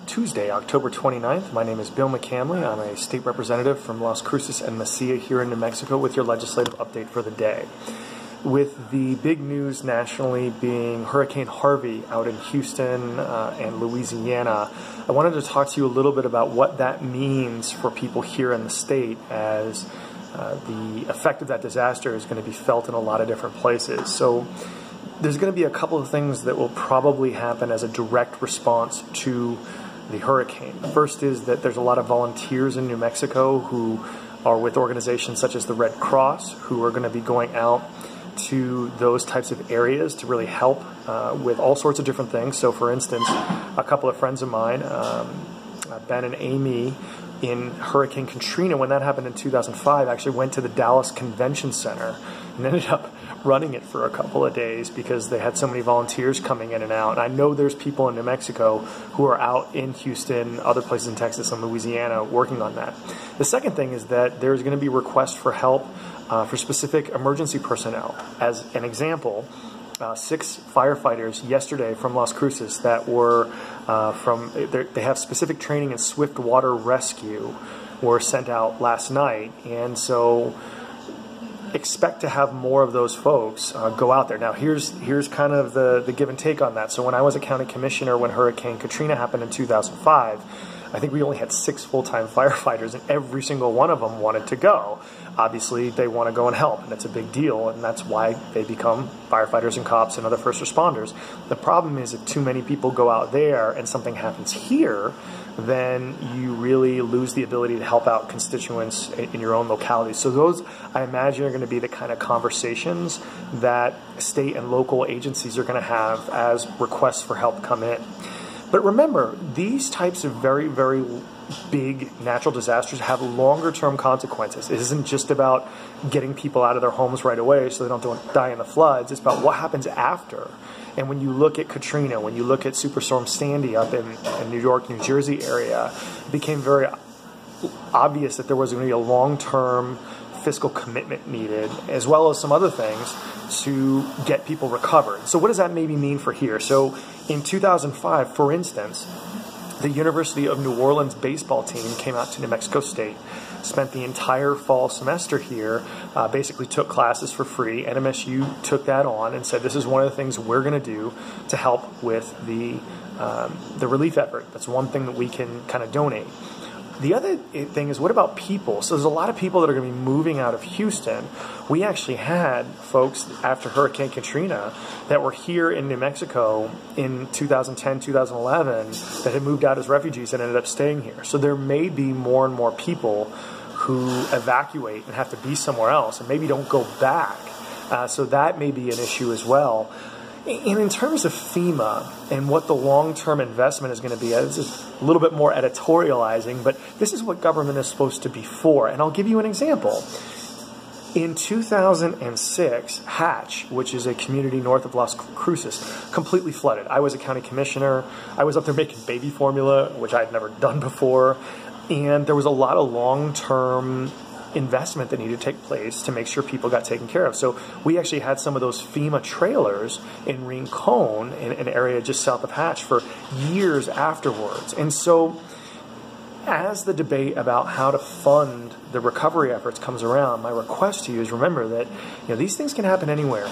Tuesday, October 29th. My name is Bill McCamley. I'm a state representative from Las Cruces and Mesilla here in New Mexico with your legislative update for the day. With the big news nationally being Hurricane Harvey out in Houston and Louisiana, I wanted to talk to you a little bit about what that means for people here in the state as the effect of that disaster is going to be felt in a lot of different places. So there's going to be a couple of things that will probably happen as a direct response to the hurricane. The first is that there's a lot of volunteers in New Mexico who are with organizations such as the Red Cross who are going to be going out to those types of areas to really help with all sorts of different things. So for instance, a couple of friends of mine, Ben and Amy, in Hurricane Katrina, when that happened in 2005, actually went to the Dallas Convention Center and ended up running it for a couple of days because they had so many volunteers coming in and out. And I know there's people in New Mexico who are out in Houston, other places in Texas and Louisiana working on that. The second thing is that there's going to be requests for help for specific emergency personnel. As an example, 6 firefighters yesterday from Las Cruces that were they have specific training in swift water rescue were sent out last night, and so expect to have more of those folks go out there. Now here's kind of the give and take on that. So when I was a county commissioner when Hurricane Katrina happened in 2005, I think we only had 6 full-time firefighters, and every single one of them wanted to go. Obviously, they want to go and help, and it's a big deal, and that's why they become firefighters and cops and other first responders. The problem is if too many people go out there and something happens here, then you really lose the ability to help out constituents in your own locality. So those, I imagine, are going to be the kind of conversations that state and local agencies are going to have as requests for help come in. But remember, these types of very, very big natural disasters have longer-term consequences. It isn't just about getting people out of their homes right away so they don't die in the floods. It's about what happens after. And when you look at Katrina, when you look at Superstorm Sandy up in New York, New Jersey area, it became very obvious that there was going to be a long-term fiscal commitment needed, as well as some other things to get people recovered. So what does that maybe mean for here? So in 2005, for instance, the University of New Orleans baseball team came out to New Mexico State, spent the entire fall semester here, basically took classes for free. NMSU took that on and said, this is one of the things we're going to do to help with the relief effort. That's one thing that we can kind of donate. The other thing is, what about people? So there's a lot of people that are going to be moving out of Houston. We actually had folks after Hurricane Katrina that were here in New Mexico in 2010, 2011 that had moved out as refugees and ended up staying here. So there may be more and more people who evacuate and have to be somewhere else and maybe don't go back. So that may be an issue as well. And in terms of FEMA and what the long-term investment is going to be, this is a little bit more editorializing, but this is what government is supposed to be for. And I'll give you an example. In 2006, Hatch, which is a community north of Las Cruces, completely flooded. I was a county commissioner. I was up there making baby formula, which I had never done before. And there was a lot of long-term investment that needed to take place to make sure people got taken care of. So we actually had some of those FEMA trailers in Rincon, in an area just south of Hatch, for years afterwards. And so as the debate about how to fund the recovery efforts comes around, my request to you is remember that these things can happen anywhere,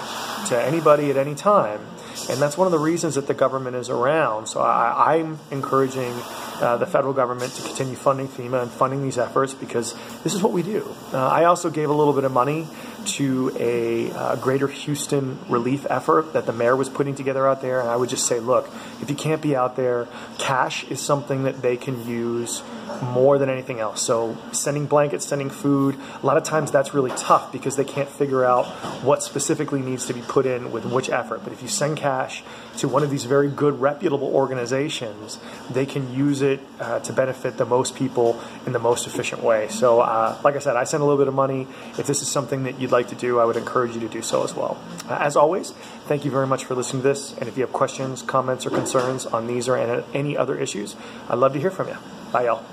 to anybody at any time. And that's one of the reasons that the government is around. So I'm encouraging the federal government to continue funding FEMA and funding these efforts because this is what we do. I also gave a little bit of money to a greater Houston relief effort that the mayor was putting together out there. And I would just say, look, if you can't be out there, cash is something that they can use more than anything else. So sending blankets, sending food, a lot of times that's really tough because they can't figure out what specifically needs to be put in with which effort. But if you send cash to one of these very good, reputable organizations, they can use it to benefit the most people in the most efficient way. So like I said, I sent a little bit of money. If this is something that you'd like to do, I would encourage you to do so as well. As always, thank you very much for listening to this. And if you have questions, comments, or concerns on these or any other issues, I'd love to hear from you. Bye, y'all.